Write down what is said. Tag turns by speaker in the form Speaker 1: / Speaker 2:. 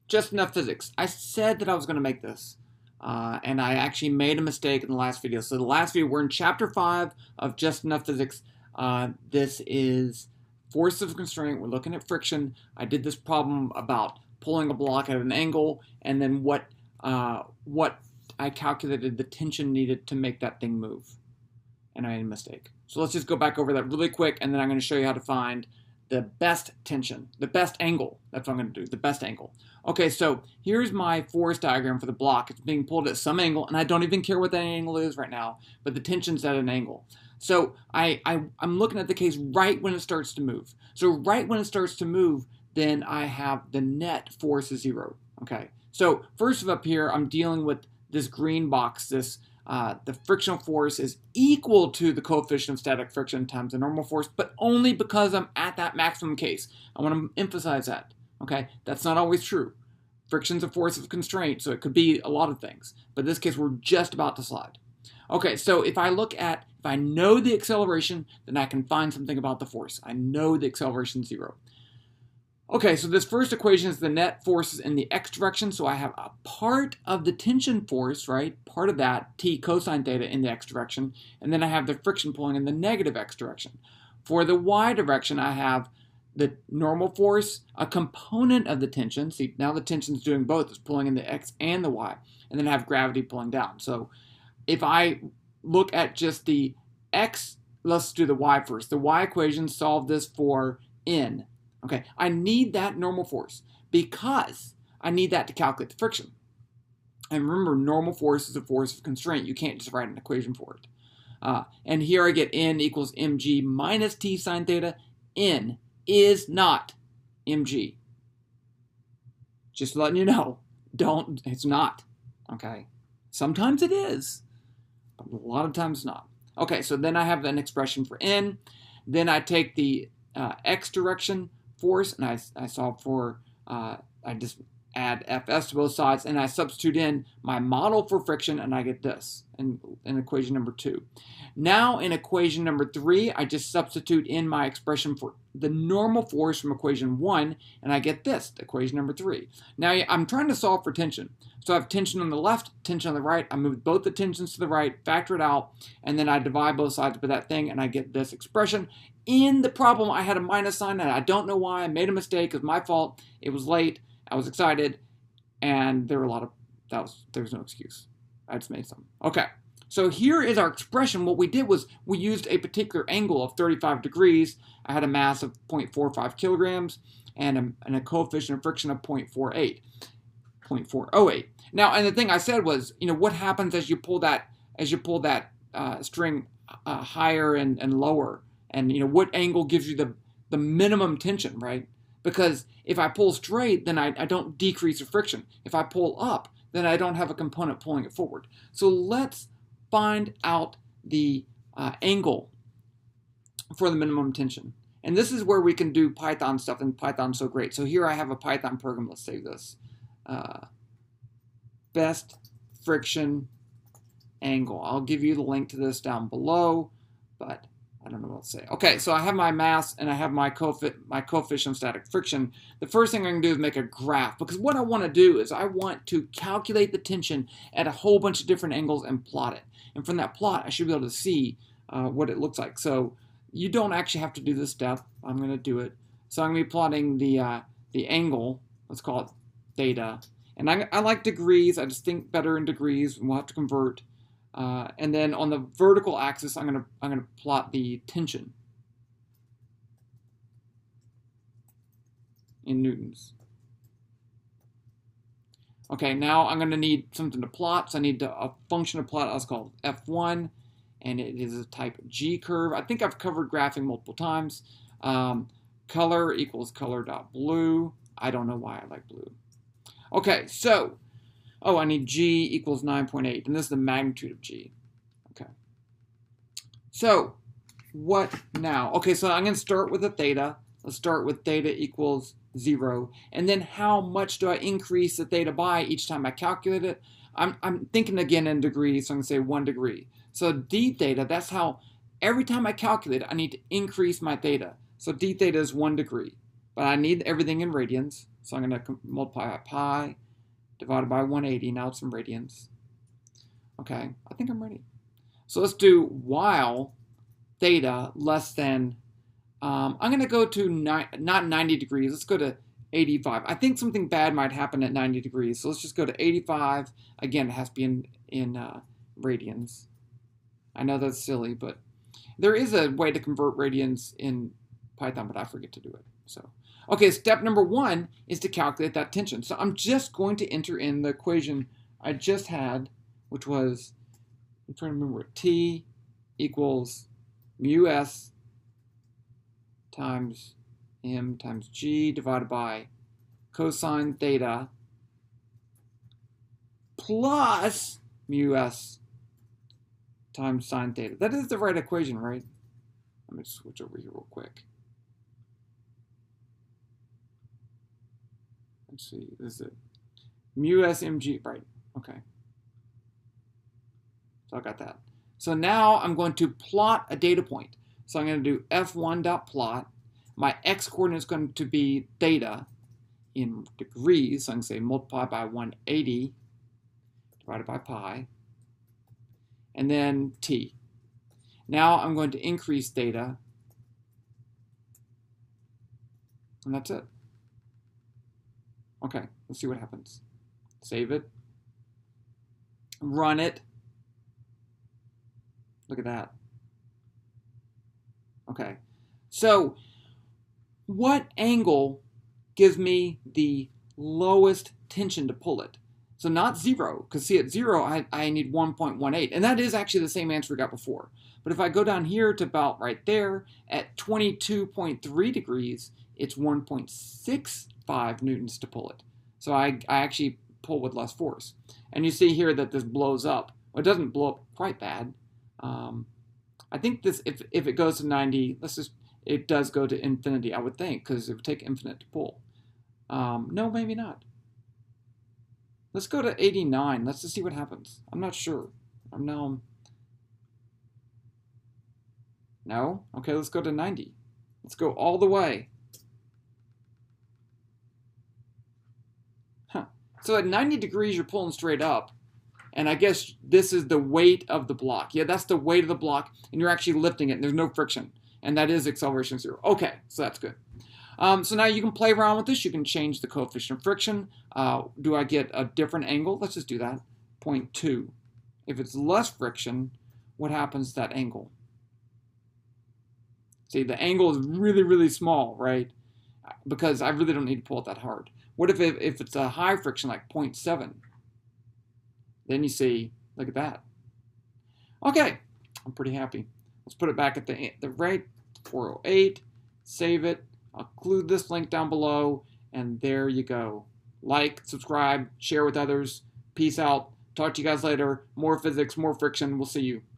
Speaker 1: Just enough physics. I said that I was going to make this, and I actually made a mistake in the last video. So the last video, we're in chapter 5 of Just Enough Physics. This is force of constraint. We're looking at friction. I did this problem about pulling a block at an angle, and then what I calculated the tension needed to make that thing move, and I made a mistake. So let's just go back over that really quick, and then I'm going to show you how to find the best tension, the best angle. That's what I'm going to do, the best angle. Okay, so here's my force diagram for the block. It's being pulled at some angle, and I don't even care what that angle is right now, but the tension's at an angle. So I'm looking at the case right when it starts to move. So right when it starts to move, then I have the net force is 0. Okay, so first up here, I'm dealing with this green box, this the frictional force is equal to the coefficient of static friction times the normal force, but only because I'm at that maximum case. I want to emphasize that. Okay, that's not always true. Friction's a force of constraint, so it could be a lot of things. But in this case, we're just about to slide. Okay, so if I know the acceleration, then I can find something about the force. I know the acceleration is 0. Okay, so this first equation is the net forces in the x direction. So I have a part of the tension force, right? Part of that, t cosine theta in the x direction. And then I have the friction pulling in the negative x direction. For the y direction, I have the normal force, a component of the tension. See, now the tension is doing both. It's pulling in the x and the y. And then I have gravity pulling down. So if I look at just the x, let's do the y first. The y equation solve this for n. Okay, I need that normal force because I need that to calculate the friction. And remember, normal force is a force of constraint. You can't just write an equation for it. And here I get n equals mg minus t sine theta. N is not mg. Just letting you know. It's not. Okay. Sometimes it is, but a lot of times not. Okay, so then I have an expression for n. Then I take the x direction force, and I solve for, I just add fs to both sides, and I substitute in my model for friction, and I get this in equation number 2. Now in equation number 3, I just substitute in my expression for the normal force from equation 1, and I get this, equation number 3. Now I'm trying to solve for tension. So I have tension on the left, tension on the right. I move both the tensions to the right, factor it out, and then I divide both sides by that thing, and I get this expression. In the problem, I had a minus sign, and I don't know why. I made a mistake. It was my fault. It was late. I was excited, and there were there was no excuse. I just made some. Okay, so here is our expression. What we did was we used a particular angle of 35 degrees. I had a mass of 0.45 kilograms and a coefficient of friction of 0.48. Now, and the thing I said was, what happens as you pull that string higher and lower, and what angle gives you the minimum tension, right? Because if I pull straight, then I don't decrease the friction. If I pull up, then I don't have a component pulling it forward. So let's find out the angle for the minimum tension. And this is where we can do Python stuff, and Python's so great. So here I have a Python program. Let's save this. Best friction angle. I'll give you the link to this down below, but I don't know what to say. Okay, so I have my mass and I have my coefficient of static friction. The first thing I can do is make a graph, because what I want to do is I want to calculate the tension at a whole bunch of different angles and plot it. And from that plot, I should be able to see what it looks like. So you don't actually have to do this step. I'm going to do it. So I'm going to be plotting the angle. Let's call it theta. And I like degrees. I just think better in degrees, and we'll have to convert. And then on the vertical axis, I'm gonna plot the tension in newtons. Okay, now I'm gonna need something to plot. So I need a function to plot. That's called f1, and it is a type G curve. I think I've covered graphing multiple times. Color equals color.blue. I don't know why I like blue. Okay, so, I need G equals 9.8, and this is the magnitude of G. Okay. So, what now? Okay, so I'm going to start with a theta. Let's start with theta equals 0. And then how much do I increase the theta by each time I calculate it? I'm thinking again in degrees, so I'm going to say 1 degree. So d theta, that's how every time I calculate it, I need to increase my theta. So d theta is 1 degree. But I need everything in radians. So I'm going to multiply by pi divided by 180. Now it's in radians. Okay, I think I'm ready. So let's do while theta less than, I'm going to go to not 90 degrees. Let's go to 85. I think something bad might happen at 90 degrees. So let's just go to 85. Again, it has to be in radians. I know that's silly, but there is a way to convert radians in Python, but I forget to do it. So, okay, step number 1 is to calculate that tension. So I'm just going to enter in the equation I just had, which was, I'm trying to remember it, T equals mu s times m times g divided by cosine theta plus mu s times sine theta. That is the right equation, right? Let me switch over here real quick. Let's see, this is it. Mu s mg, right, okay. So I got that. So now I'm going to plot a data point. So I'm going to do f1.plot. My x-coordinate is going to be theta in degrees. So I can say multiply by 180 divided by pi. And then t. Now I'm going to increase theta. And that's it. Okay, let's see what happens. Save it. Run it. Look at that. Okay, so what angle gives me the lowest tension to pull it? So not 0, because see at 0 I need 1.18, and that is actually the same answer we got before. But if I go down here to about right there, at 22.3 degrees, it's 1.65 newtons to pull it. So I actually pull with less force. And you see here that this blows up. Well, it doesn't blow up quite bad. I think this, if it goes to 90, it does go to infinity, I would think, because it would take infinite to pull. No, maybe not. Let's go to 89. Let's just see what happens. I'm not sure. No. Okay, let's go to 90. Let's go all the way. Huh. So at 90 degrees, you're pulling straight up. And I guess this is the weight of the block. Yeah, that's the weight of the block, and you're actually lifting it, and there's no friction. And that is acceleration 0. Okay, so that's good. So now you can play around with this. You can change the coefficient of friction. Do I get a different angle? Let's just do that. 0.2. If it's less friction, what happens to that angle? See, the angle is really, really small, right? Because I really don't need to pull it that hard. What if it's a high friction, like 0.7? Then you see, look at that. Okay, I'm pretty happy. Let's put it back at the rate, 408, save it. I'll include this link down below, and there you go. Like, subscribe, share with others. Peace out. Talk to you guys later. More physics, more friction. We'll see you.